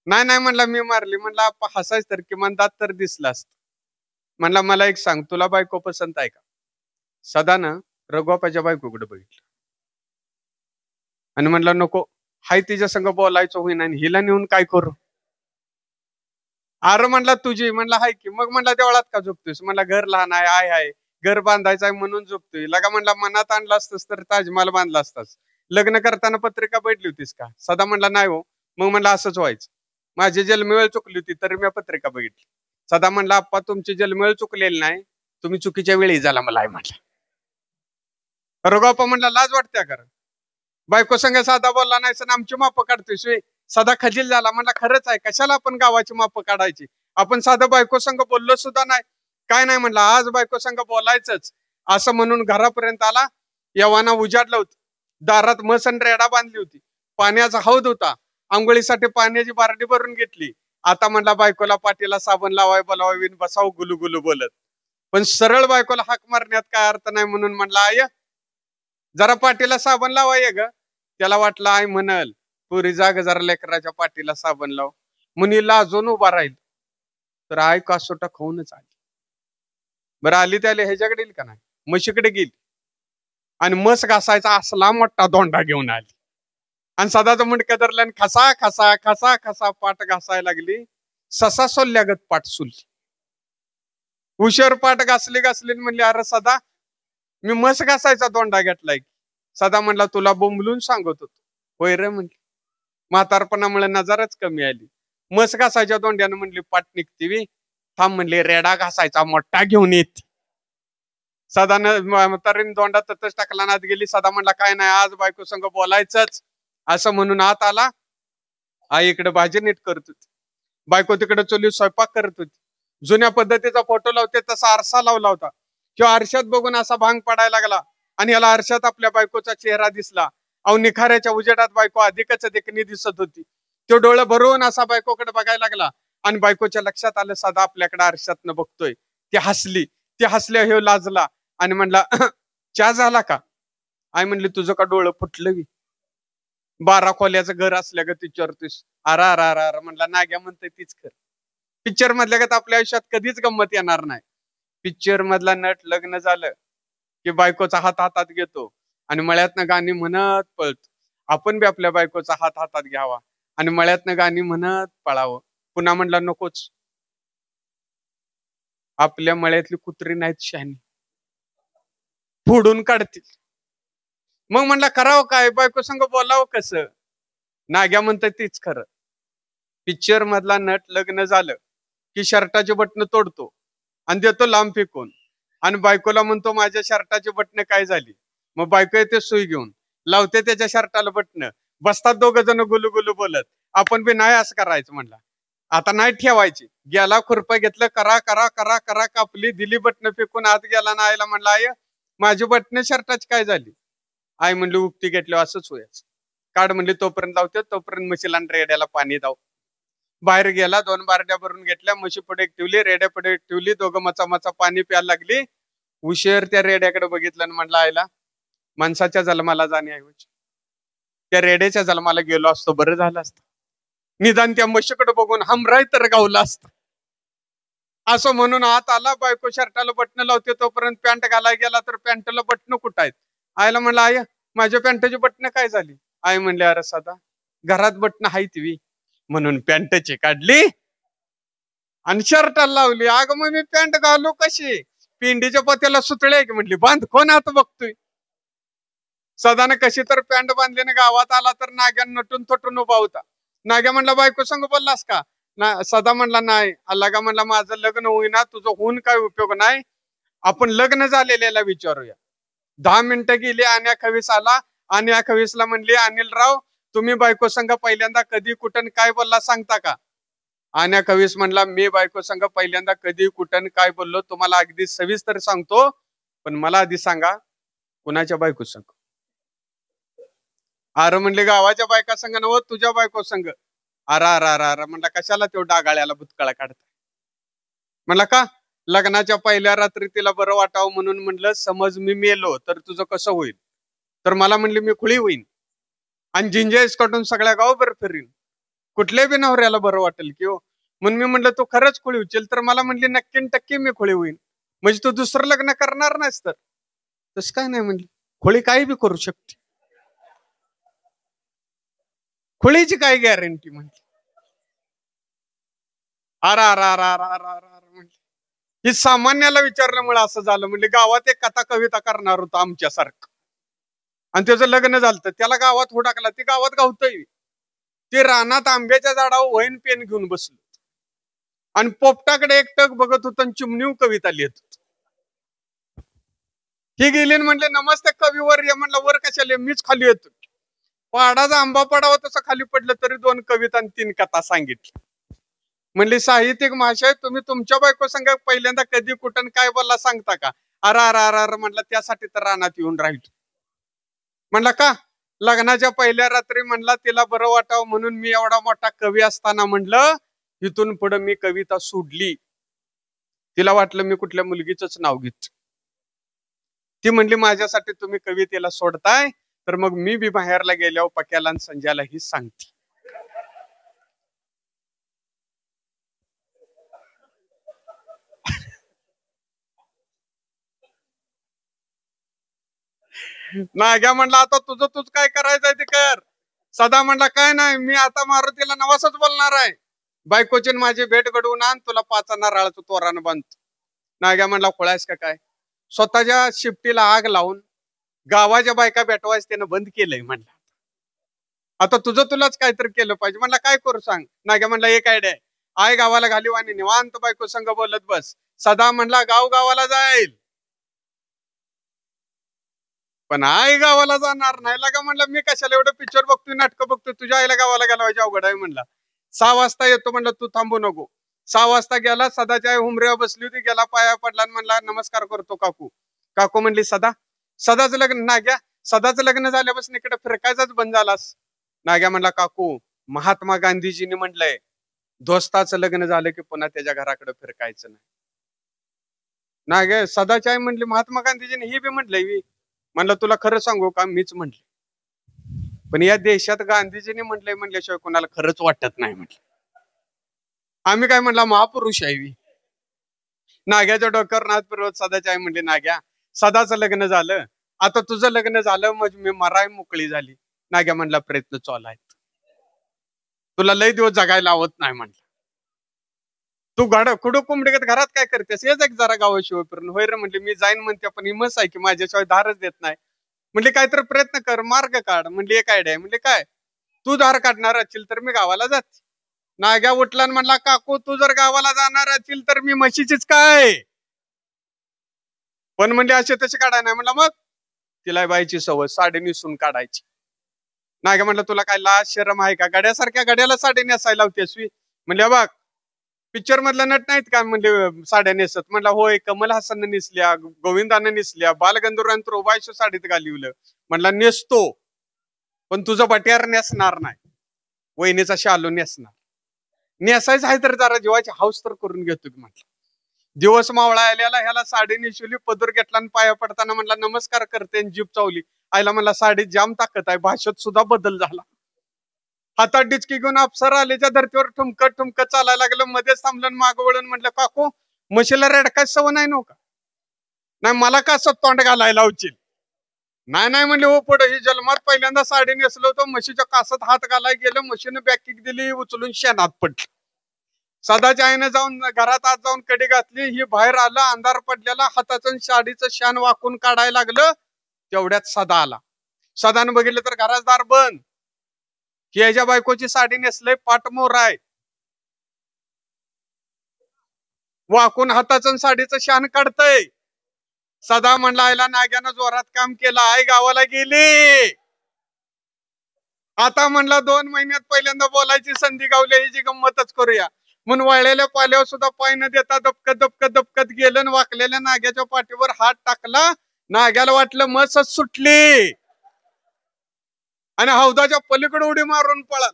नाही म्हणला मी मारली. म्हणला आप्पा हसायच तर किमान दात तर दिसला असत. म्हणला मला एक सांग तुला बायको पसंत आहे का. सदानं रघुआप्पाच्या बायकोकडे बघितलं आणि म्हणला नको हाय तिच्या संग बोलायचं होईना आणि हिला नेऊन काय करू. अरे म्हणला तुझी. म्हणला हाय की. मग म्हणला देवळात का झोपतोयस. म्हणला घर लहान आहे आहे घर बांधायचं आहे म्हणून झोपतोय. लगा म्हणला मनात आणला असतस तर ताजमहाल बांधला असतास. लग्न करताना पत्रिका बैठली होतीस का. सदा म्हणला नाही हो. मग म्हणला असंच व्हायचं. माझी जन्मवेळ चुकली होती तरी मी पत्रिका बघितली. सदा म्हणला आप्पा तुमची जन्मवेळ चुकलेली नाही तुम्ही चुकीच्या वेळी झाला मला आहे म्हणला. रघुआप्पा म्हणला लाज वाटत्या कर बायको संग साधा बोलला नाही सण आमची माप काढतोय. सदा खजील झाला. म्हणला खरंच आहे कशाला आपण गावाची माप काढायची. आपण साधं बायको संग बोललो सुद्धा नाही काय नाही. म्हणला आज बायको संग बोलायचंच असं म्हणून घरापर्यंत आला. यवाना उजाडलं होतं. दारात मसन रेडा बांधली होती. पाण्याचा हौद होता. आंघोळीसाठी पाण्याची बारडी भरून घेतली. आता म्हणला बायकोला पाठीला साबण लावाय बोलावाय बसाव गुलू गुलू बोलत. पण सरळ बायकोला हाक मारण्यात काय अर्थ नाही म्हणून म्हणला आय जरा पाठीला साबण लावाय ग. त्याला वाटलं आय म्हणल पुरी जाग जरा लेकराच्या पाठीला साबण लाव. मुनीला अजून उभा राहील तर आय कासोटा खाऊनच आली. बरं आली त्याला ह्याच्याकडे येईल का नाही म्हशीकडे गेली आणि मस घासायचा असला मोठा दोंडा घेऊन आली आणि सदाचं मुंडकं धरलं आणि खसा खसा खसा खसा पाठ घासायला लागली. ससा सोलल्यागत पाठ सुलली. उशीर पाठ घासली म्हणली अरे सदा मी मस घासायचा दोंडा घेतलाय. सदा म्हणला तुला बोंबलून सांगत होतो. होय रे म्हणली. म्हातारपणामुळे नजरच कमी आली. मस घासायच्या दोंड्यानं म्हणली पाठ निघती थांब म्हणली रेडा घासायचा मोठा घेऊन येते. सदानं म्हातारीने दोंडा ततच टाकला नात गेली. सदा म्हणला काय नाही आज बायको संग बोलायचंच असं म्हणून आत आला. आई इकडे भाजी नीट करत होती. बायको तिकडे चोली स्वयंपाक करत होती. जुन्या पद्धतीचा फोटो लावते तसा आरसा लावला होता. किंवा आरशात बघून असा भांग पडायला लागला आणि याला आरशात आपल्या बायकोचा चेहरा दिसला. अहो निखाऱ्याच्या उजेडात बायको अधिकच देखणी दिसत होती. तो डोळे भरून असा बायकोकडे बघायला लागला आणि बायकोच्या लक्षात आलं सदा आपल्याकडे आरशातनं बघतोय. ती हसल्या हे लाजला आणि म्हणला चहा झाला का. आई म्हणली तुझं का डोळं फुटलं 12 खोल्याचं घर असल्या ग विचारतोस. अरा म्हणला नाग्या म्हणतोय तीच कर. पिक्चर मधल्या गत आपल्या आयुष्यात कधीच गंमत येणार नाही. पिक्चर मधला नट लग्न झालं की बायकोचा हात हातात घेतो आणि मळ्यातनं गाणी म्हणत पळतो. आपण बी आपल्या बायकोचा हात हातात घ्यावा आणि मळ्यातनं गाणी म्हणत पळावं. पुन्हा म्हणला नकोच आपल्या मळ्यातली कुत्री नाहीत शहाणी फोडून काढतील. मग म्हणला करावं काय बायको संग बोलावं कसं. नाग्या म्हणतोय तीच खरं. पिक्चर मधला नट लग्न झालं की शर्टाची बटणं तोडतो आणि देतो लांब फेकून आणि बायकोला म्हणतो माझ्या शर्टाची बटणं काय झाली. मग बायको येते सुई घेऊन लावते त्याच्या शर्टाला बटणं. बसतात दोघं जण गुलू गुलू बोलत. आपण बी नाही असं करायचं म्हणला. आता नाही ठेवायची. गेला खुरपं घेतलं करा करा करा करा कापली दिली बटणं फेकून आत गेला ना. आईला म्हणला आय माझी बटणं शर्टाची काय झाली. आई म्हणली उक्ती घेतली असंच होयाच. काढ म्हणली तोपर्यंत लावते तोपर्यंत म्हशीला रेड्याला पाणी दाव. बाहेर गेला 2 बारड्या भरून घेतल्या. म्हशी पुढे एक ठेवली रेड्या पुढे एक ठेवली. दोघं मचा पाणी प्यायला लागली. उशीर त्या रेड्याकडे बघितलं आणि म्हणला आईला माणसाच्या जन्माला जाण्याऐवजी त्या रेड्याच्या जन्माला गेलो असतो बरं झालं असतं. निदान त्या म्हशीकडे बघून हमराय तर गावला असत. असं म्हणून आत आला. बायको शर्टाला बटणं लावते तोपर्यंत पॅन्ट घालाय गेला तर पॅन्टला बटणं कुठं आहेत. आईला म्हणलं आय माझ्या पॅन्टची बटणं काय झाली. आई म्हणले अरे सदा घरात बटणं हायत वी म्हणून पॅन्टची काढली आणि शर्टाला लावली. अगं मग मी पॅन्ट घालू कशी? पिंडीच्या पत्याला सुतळे की म्हटली बांध. कोण आता बघतोय? सदाने कशी तर पॅन्ट बांधली गावात आला तर नाग्या नटून थटून उभा होता. नाग्या म्हणला बायको संग बोललास का? सदा म्हणला नाही. अल्लागा म्हणला माझं लग्न होईना, तुझं होऊन काय उपयोग नाही, आपण लग्न झालेल्याला विचारूया. 10 मिनिटं गेली. आणि खवीस आला. आणि खवीसला म्हणली अनिलराव तुम्ही बायको संग पहिल्यांदा कधी कुठं काय बोलला सांगता का? आणि खवीस म्हणला मी बायको संग पहिल्यांदा कधी कुठं काय बोललो तुम्हाला अगदी सविस्तर सांगतो, पण मला आधी सांगा कुणाच्या बायको संग? अरे म्हणले गावाच्या बायका संग नव, तुझ्या बायको संग. अरा अरा अरा अरा म्हणला कशाला तो डागाळ्याला भूतकाळा काढता? म्हणला का? लग्नाच्या पहिल्या रात्री तिला बरं वाटावं म्हणून म्हणलं समज मी मेलो तर तुझं कसं होईल? तर मला म्हणली मी खुळी होईन आणि जिंजेस काढून सगळ्या गावभर फिरीन, कुठल्या बी नवऱ्याला बरं वाटेल की हो. म्हणून मी म्हणलं तू खरंच खुळी होशील? तर मला म्हणली 90% मी खुळी होईन. म्हणजे तू दुसरं लग्न करणार नाहीस? तर तसं काय नाही म्हणली, खुळी काही बी करू शकते, खुळीची काय गॅरंटी म्हणली. अरा अरा अरा अरा अरा अरा म्हणली ही सामान्याला विचारल्यामुळे असं झालं. म्हणजे गावात एक कथा कविता करणार होता आमच्यासारखं आणि त्याचं लग्न झालं. त्याला गावात हुडाकला. ती गावात गावतय. ते रानात आंब्याच्या झाडावर वहीन पेन घेऊन बसलो आणि पोपटाकडे एकटक बघत होत आणि चिमणीव कविता लिहित होत. ही गेली म्हणले नमस्ते कवीवर ये. म्हणलं वर कशाला? मीच खाली येतो. पाडाचा आंबा पडावा तसं खाली पडलं तरी 2 कविता आणि 3 कथा सांगितली. म्हणली साहित्यिक महाशय तुम्ही तुमच्या बायको संग पहिल्यांदा कधी कुठं काय बोलला सांगता का? अरा अरा अरा म्हणलं त्यासाठी तर रानात येऊन राहिलो. म्हणला का? लग्नाच्या पहिल्या रात्री म्हणला तिला बरं वाटावं म्हणून मी एवढा मोठा कवी असताना म्हणलं इथून पुढे मी कविता सोडली. तिला वाटलं मी कुठल्या मुलगीच नाव घेत. ती म्हणली माझ्यासाठी तुम्ही कवितेला सोडताय तर मग मी बी बाहेरला गेल्यावर पक्याला आणि संजयला ही सांगते. नाग्या म्हणला आता तुझं तूच काय करायचंय ते कर. सदा म्हणला काय नाही, मी आता मारुतीला नवासच बोलणार आहे. बायकोची माझी भेट घडवून आण, तुला 5 नारळाचं तोरण बांधतो. नाग्या म्हणला खोळायस का काय? स्वतःच्या शिफ्टीला आग लावून गावाच्या बायका भेटवायच त्यानं बंद केलंय. म्हणला आता तुझं तुलाच काहीतरी केलं पाहिजे. म्हणला काय करू सांग? नाग्या म्हणला एक आयडिया आहे. आय गावाला घालीव आणि निवांत बायको संग बोलत बस. सदा म्हणला गाव गावाला जाईल पण आई गावाला जाणार नाही. लागा म्हणलं मी कशाला एवढं पिक्चर बघतोय, नाटकं बघतोय, तुझ्या आईला गावाला गेला पाहिजे अवघड आहे. म्हणला 6 वाजता येतो. म्हणलं तू थांबू नको. 6 वाजता गेला. सदाच्या आई हुमऱ्यावर बसली होती. गेला पाया पडला आणि म्हणला नमस्कार करतो काकू. काकू म्हणली सदाचं लग्न? नाग्या सदाचं लग्न झाल्यापासून इकडे फिरकायचाच बंद झालास. नाग्या म्हणला काकू महात्मा गांधीजींनी म्हटलंय दोस्ताचं लग्न झालं की पुन्हा त्याच्या घराकडे फिरकायचं नाही. नाग्या सदाची आई म्हणली महात्मा गांधीजींनी ही बी म्हटलंय? म्हणलं तुला खरं सांगू का? मीच म्हटले. पण या देशात गांधीजींनी म्हटलंय म्हणल्याशिवाय कोणाला खरंच वाटत नाही. म्हटलं आम्ही काय म्हणला महापुरुष आहे. नाग्याच्या डोक्यावर नाच फिरवत सदाची आई म्हणली नाग्या सदाचं लग्न झालं, आता तुझं लग्न झालं मग मी मराय मोकळी झाली. नाग्या म्हणला प्रयत्न चालू आहेत, तुला लय दिवस जगायला आवत नाही. म्हणलं तू कुडू कोंबडीगत घरात काय करतेस? येच एक जरा गावाशिवाय फिरून. होय रे म्हणले मी जाईन म्हणते पण हिमस आहे की माझ्याशिवाय धारच देत नाही. म्हणजे काहीतरी प्रयत्न कर, मार्ग काढ. म्हणजे एक आयडिया आहे. म्हणजे काय? तू धार काढणार असशील तर मी गावाला जाते. नाग्या उठला आणि म्हणला काकू तू जर गावाला जाणार असशील तर मी म्हशीचीच काय, पण म्हणजे असे तसे काढाय नाही. म्हणलं मग तिला बाईची सवय साडी नेसून काढायची. नाग्या म्हणलं तुला काय लाज शरम आहे का? गड्यासारख्या गड्याला साडी नेसायला लावतेस? म्हणले बघ पिक्चर मधला नट नाहीत का म्हणजे साड्या नेसत? म्हणला होय कमल हसन नेसल्या, गोविंदानं नेसल्या, बालगंधर्वांनी रोबायशो साडीत घालिवलं. म्हणला नेसतो पण तुझं बट्यार नेसणार नाही, वहिनीचा शालू नेसणार. नेसायचं आहे तर जरा जीवाची हाऊस तर करून घेतो की. म्हटलं दिवस मावळा आल्याला ह्याला साडी नेसवली, पदर घेतला आणि पाया पडताना म्हणला नमस्कार करते जीप चावली. आईला म्हणला साडीत जाम ताकद आहे. भाषेत सुद्धा बदल झाला. हातात डिचकी घेऊन अफसर आलेच्या धर्तीवर ठुमकत ठुमकत चालायला लागलं. मध्येच थांबलं माग वळून म्हटलं काकू म्हशीला रेडकाच सवय नाही नव्हता? नाही मला का असं तोंड घालायला लावशील? नाही नाही म्हणले हो पुढे. ही जन्मात पहिल्यांदा साडी नेसलो होतो, म्हशीच्या कासात हात घालाय गेलं, म्हशीने बॅकिक दिली, उचलून शेणात पडली. सदाच्या आईने जाऊन घरात आत जाऊन कडी घातली. ही बाहेर आलं, अंधार पडलेला, हाताचं साडीचं शान वाकून काढायला लागलं. तेवढ्यात सदा आला. सदानं बघितलं तर घराचं दार बंद. की याच्या बायकोची साडी नेसलंय, पाठमोर आहे. वाकून हाताचं साडीचं शान काढतय. सदा म्हणला आयला नाग्यानं जोरात काम केलं, आई गावाला गेली. आता म्हणला 2 महिन्यात पहिल्यांदा बोलायची संधी गावली, हिची गंमतच करूया म्हणून वळलेल्या पाल्यावर सुद्धा पाय न देता दपकत दपकत दपकत गेलं आणि वाकलेल्या नाग्याच्या पाठीवर हात टाकला. नाग्याला वाटलं मसच सुटली आणि हौदाच्या पलीकडे उडी मारून पळाल.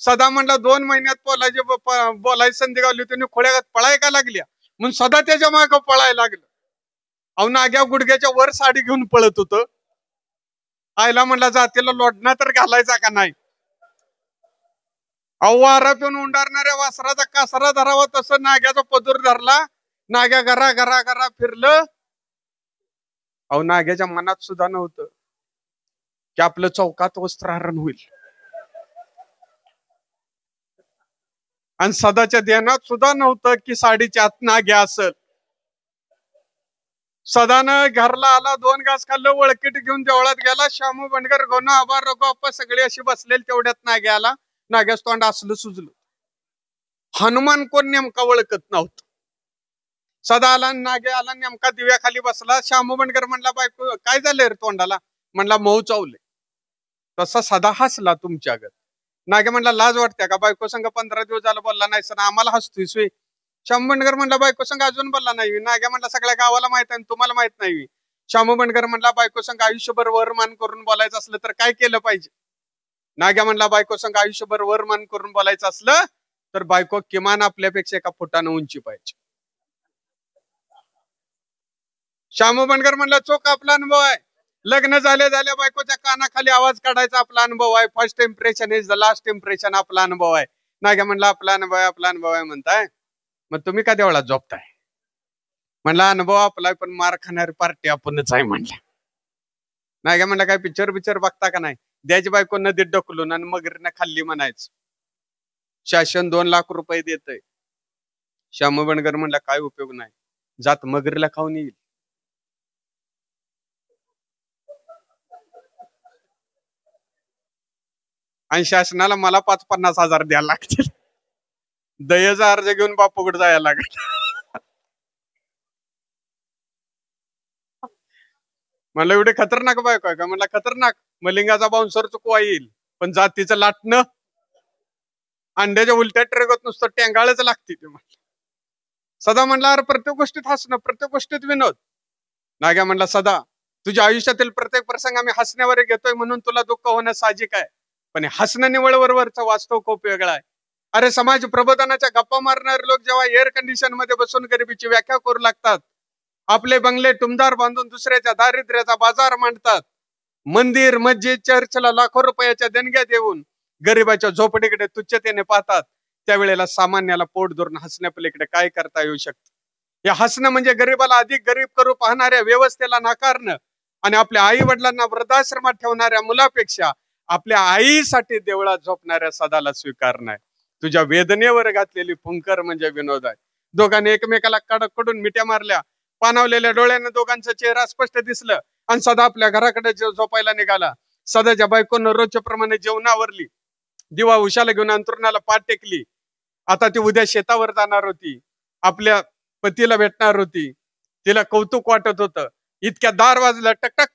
सदा म्हणला 2 महिन्यात बोलायची संधी गावली, तुम्ही खोळ्यात पळाय का लागल्या म्हणून सदा त्याच्या मागे पळायला लागलं. अहो नाग्या गुडघ्याच्या वर साडी घेऊन पळत होतं. आईला म्हणला जातीला लोढणा तर घालायचा का नाही. अहो वारा पिऊन उंडारणाऱ्या वासराचा कासरा धरावा तसं नाग्याचा पदूर धरला. नाग्या घरा घरा घरा फिरलं. अहो नाग्याच्या मनात सुद्धा नव्हतं की आपलं चौकात वस्त्रहरण होईल, आणि सदाच्या ध्यानात सुद्धा नव्हतं की साडीच्या आत नाग्या असल. सदानं घरला आला, 2 घास खाल्लं, वळकीट घेऊन देवळात गेला. शामू बंडकर गोना आबा रघो अप्पा सगळे अशी बसलेले. तेवढ्यात नाग्या आला. नाग्याच तोंड असलं सुजलं. हनुमान कोण नेमका ओळखत नव्हतं. सदा आला, नाग्या आला, नेमका दिव्याखाली बसला. शामू बंडकर म्हणला बायको काय झालंय रे तोंडाला. म्हणला मऊ चावले. तसा सदा हसला तुमच्यागत. नाग्या म्हणला लाज वाटते का, बायको संग 15 दिवस झालं बोलला नाही सर, आम्हाला हसतोय. शामू बंडकर म्हणला बायको संग अजून बोलला नाही. नाग्या म्हणला सगळ्या गावाला माहित आहे, तुम्हाला माहित नाही. शामू बंडकर म्हणला बायको संग आयुष्यभर वरमान करून बोलायचं असलं तर काय केलं पाहिजे. नाग्या म्हणला बायको संग आयुष्यभर वरमान करून बोलायचं असलं तर बायको किमान आपल्यापेक्षा एका फुटानं उंची पाहिजे. शामू बंडकर म्हणला चोख आपला अनुभव आहे. लग्न झाल्या बायकोच्या कानाखाली आवाज काढायचा आपला अनुभव आहे. First impression is the last impression आपला अनुभव आहे. नाग्या म्हणला आपला अनुभव आहे म्हणताय, मग तुम्ही का देवळात झोपताय. म्हणला अनुभव आपला पण मार खाणारी पार्टी आपणच आहे म्हणला. नाग्या म्हणला काय पिक्चर बघता का नाही. द्यायची बायको नदीत ढकलून आणि मगरीनं खाल्ली म्हणायचं. शासन 2 लाख रुपये देतय. शामू बंडकर म्हणला काय उपयोग नाही, जात मगरीला खाऊन येईल. आणि शासनाला मला 5-50 हजार द्यायला लागतील. दयेचा अर्ज घेऊन बापूकडे जायला लागेल. म्हणलं एवढे खतरनाक बायको आहे का. म्हणला खतरनाक, मलिंगाचा बाउन्सर चुकवा येईल पण जातीचं लाटणं अंड्याच्या उलट्या ट्रेगत नुसतं टेंगाळच लागते ते. म्हणलं सदा म्हणला अरे प्रत्येक गोष्टीत हसणं, प्रत्येक गोष्टीत विनोद. नाग्या म्हणला सदा तुझ्या आयुष्यातील प्रत्येक प्रसंग आम्ही हसण्यावर घेतोय म्हणून तुला दुःख होणं साहजिक आहे, पण हसणं निवळ वरवरचा वास्तव खूप वेगळा आहे. अरे समाज प्रबोधनाच्या गप्पा मारणारे लोक जेव्हा एअर कंडिशन मध्ये बसून गरिबीची व्याख्या करू लागतात, आपले बंगले टुमदार बांधून दुसऱ्याच्या दारिद्र्याचा बाजार मांडतात, मंदिर मस्जिद चर्चला लाखो रुपयाच्या देणग्या देऊन गरिबाच्या झोपडीकडे तुच्छतेने पाहतात, त्यावेळेला सामान्याला पोट धरून हसण्यापलीकडे काय करता येऊ शकतं. या हसणं म्हणजे गरिबाला अधिक गरीब करू पाहणाऱ्या व्यवस्थेला नाकारणं आणि आपल्या आई वडिलांना वृद्धाश्रमात ठेवणाऱ्या मुलापेक्षा आपल्या आईसाठी देवळात झोपणाऱ्या सदाला स्वीकारणं. तुझ्या वेदनेवर घातलेली फुंकर म्हणजे विनोद आहे. दोघांनी एकमेकाला कडकडून मिट्या मारल्या. पाणावलेल्या डोळ्यानं दोघांचा चेहरा स्पष्ट दिसलं आणि सदा आपल्या घराकडे झोपायला निघाला. सदाच्या बायकोनं रोजच्या प्रमाणे जेवणावरली, दिवा उशाला घेऊन अंतरुणाला पाठ टेकली. आता ती उद्या शेतावर जाणार होती, आपल्या पतीला भेटणार होती. तिला कौतुक वाटत होतं. इतक्या दार वाजलं टकटक.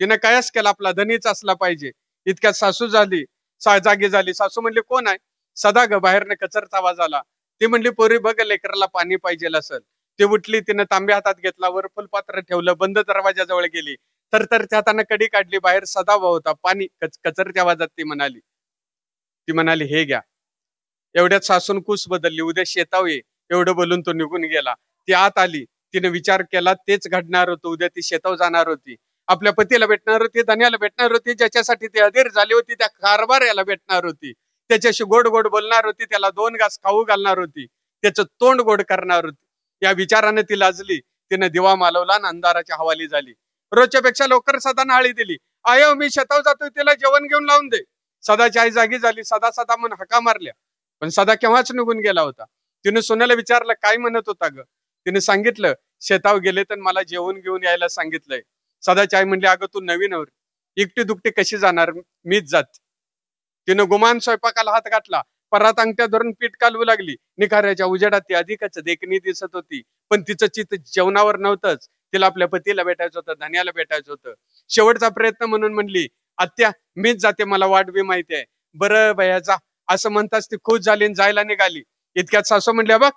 तिने कायच केला, आपला धनीच असला पाहिजे. इतक्यात सासू जागी झाली. सासू म्हणली कोण आहे. सदा ग बाहेरने कचरचा आवाज आला. ती म्हणली पोरी बघ लेकराला पाणी पाहिजे असेल. ती उठली, तिनं तांब्या हातात घेतला, वर फुलपात्र ठेवलं, बंद दरवाजाजवळ गेली. तर त्या हाताने कडी काढली, बाहेर सदा होता पाणी. कचरच्या आवाजात ती म्हणाली हे घ्या. एवढ्यात सासून कुस बदलली. उद्या शेताव ये एवढं बोलून तो निघून गेला. ती आत आली. तिने विचार केला तेच घडणार होतं. उद्या ती शेताव जाणार होती, आपल्या पतीला भेटणार होती, धन्याला भेटणार होती, ज्याच्यासाठी ती अधीर झाली होती, त्या कारभार्याला भेटणार होती, त्याच्याशी गोड गोड बोलणार होती, त्याला 2 घास खाऊ घालणार होती, त्याचं तोंड गोड करणार होती. या विचाराने ती लाजली. तिने दिवा मालवला आणि अंधाराच्या हवाली झाली. रोजच्या पेक्षा लवकर सदा नाळी दिली. आयो मी शेतावर जातोय, तिला जेवण घेऊन लावून दे. सदाची आई जागी झाली. सदा सदा म्हणून हाका मारल्या, पण सदा केव्हाच निघून गेला होता. तिने सोन्याला विचारलं, काय म्हणत होता ग? तिने सांगितलं, शेतावर गेले तर मला जेवण घेऊन यायला सांगितलंय. सदाची आई म्हणली, अगं तू नवीन वर एकटी दुकटी कशी जाणार, मीच जात. तिनं गुमान स्वयंपाकाला हात घातला. परात अंगठ्या धरून पीठ कालवू लागली. निखाऱ्याच्या उजेडात ती अधिकच देखणी दिसत होती, पण तिचं चित्त जेवणावर नव्हतंच. तिला आपल्या पतीला भेटायचं होतं, धन्याला भेटायचं होतं. शेवटचा प्रयत्न म्हणून म्हणली, आत्या मीच जाते, मला वाट बी माहिती आहे. बरं बया जा, असं म्हणताच ती खुश झाली आणि जायला निघाली. इतक्यात सासू म्हणल्या, बघ.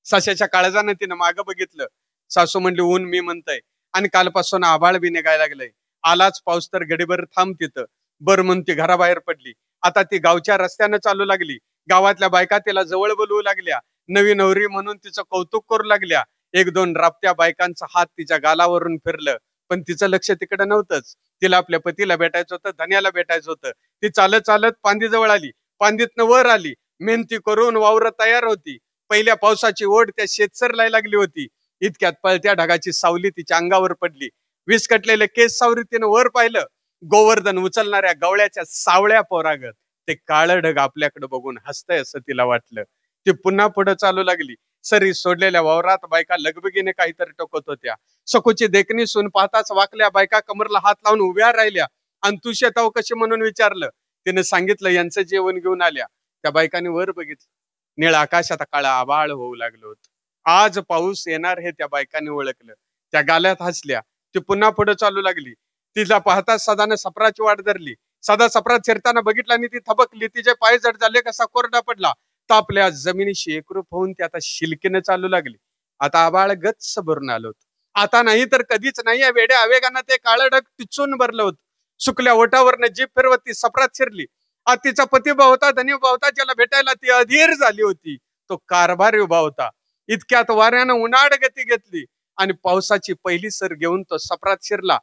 साशाच्या काळजानं तिनं मागं बघितलं. सासू म्हणली, ऊन मी म्हणतय आणि कालपासून आभाळ बी निघायला लागलंय. आलाच पाऊस तर गडीभर थांब तिथं. बर म्हणून ती घराबाहेर पडली. आता ती गावच्या रस्त्यानं चालू लागली. गावातल्या बायका तिला जवळ बोलवू लागल्या. नवी नवरी म्हणून तिचं कौतुक करू लागल्या. एक दोन राबत्या बायकांचा हात तिच्या गालावरून फिरलं, पण तिचं लक्ष तिकडे नव्हतंच. तिला आपल्या पतीला भेटायचं होतं, धन्याला भेटायचं होतं. ती चालत चालत पांदीजवळ आली. पांदीतनं वर आली. मेहनती करून वावर तयार होती. पहिल्या पावसाची ओढ त्या शेतसरला लागली होती. इतक्यात पळत्या ढगाची सावली तिच्या अंगावर पडली. विस्कटलेले केस सावरी तिनं वर पाहिलं. गोवर्धन उचलणाऱ्या गवळ्याच्या सावळ्या पोरागत ते काळं ढग आपल्याकडे बघून हसतंय असं तिला वाटलं. ती पुन्हा पुढे चालू लागली. सरी सोडलेल्या वावरात बायका लगबगीने काहीतरी टोकत होत्या. सखूची देखणी सून पाहताच वाकल्या बायका कमरला हात लावून उभ्या राहिल्या. आणि तू शेताव कशी म्हणून विचारलं. तिने सांगितलं, यांचं जेवण घेऊन आल्या. त्या बायकांनी वर बघितलं. निळ आकाशात काळा आभाळ होऊ लागलं होतं. आज पाऊस येणार हे त्या बायकांनी ओळखलं. त्या गाल्यात हसल्या. ती पुन्हा पुढे चालू लागली. तिला पाहताच सदाने सपराची वाट धरली. सदा सपरात शिरताना बघितला आणि ती थबकली. तिचे पाय जड झाले, कसा कोरडा पडला. तापल्या जमिनीशी एकरूप होऊन ती आता शिलकीने चालू लागली. आता आबाळ गच्च भरून आलं होतं. आता नाही तर कधीच नाही या वेड्या आवेगानं ते काळं ढग टिचून भरलं होतं. सुकल्या ओठावरनं जीभ फिरवत ती सपरात शिरली. आज तिचा पती उभा होता, धनी उभा होता, ज्याला भेटायला ती अधीर झाली होती. तो कारभारी उभा होता. इतक्यात वाऱ्यानं उन्हाळ गती घेतली आणि पावसाची पहिली सर घेऊन तो सपरात शिरला.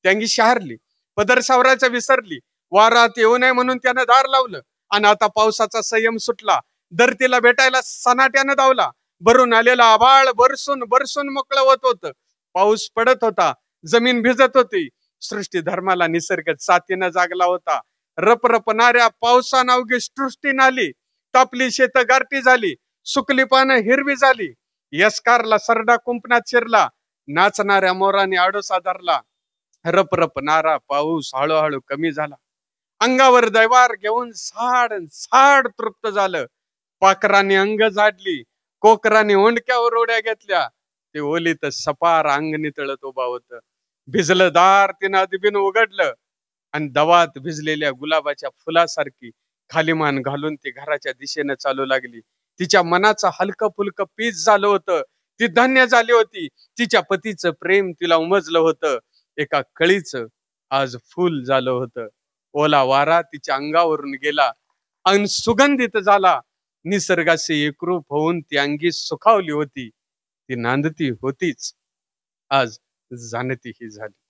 त्यांगी शहारली, पदर सावरायचं विसरली. वारात येऊ नये म्हणून त्यानं दार लावलं. आणि आता पावसाचा संयम सुटला. धरतीला भेटायला सनाट्यानं धावला. भरून आलेला आभाळ बरसून बरसून मोकळं होत होतं. पाऊस पडत होता. जमीन भिजत होती. सृष्टी धर्माला निसर्ग साथीनं जागला होता. रपरपणाऱ्या पावसानं अवघी सृष्टी नाली. तापली शेत गारटी झाली. सुकली पानं हिरवी झाली. यस्कारला सरडा कुंपणात शिरला. नाचणाऱ्या मोराने आडोसा धरला. रपरपणारा पाऊस हळूहळू कमी झाला. अंगावर दैवार घेऊन साड साड तृप्त झालं. पाखरांनी अंग झाडली. कोकरांनी ओंडक्यावर उड्या घेतल्या. ते ओलीत सपार अंग नितळत उभा होत. भिजलं दार तिनं अदबीन उघडलं आणि दवात भिजलेल्या गुलाबाच्या फुलासारखी खाली मान घालून ती घराच्या दिशेनं चालू लागली. तिच्या मनाचं हलकं फुलकं पीस झालं होतं. ती धन्य झाली होती. तिच्या पतीचं प्रेम तिला उमजलं होतं. एका कळीचं आज फुल झालं होतं. ओला वारा तिच्या अंगावरून गेला आणि सुगंधित झाला. निसर्गाशी एकरूप होऊन ती अंगी सुखावली होती. ती नांदती होतीच, आज जाणतीही झाली.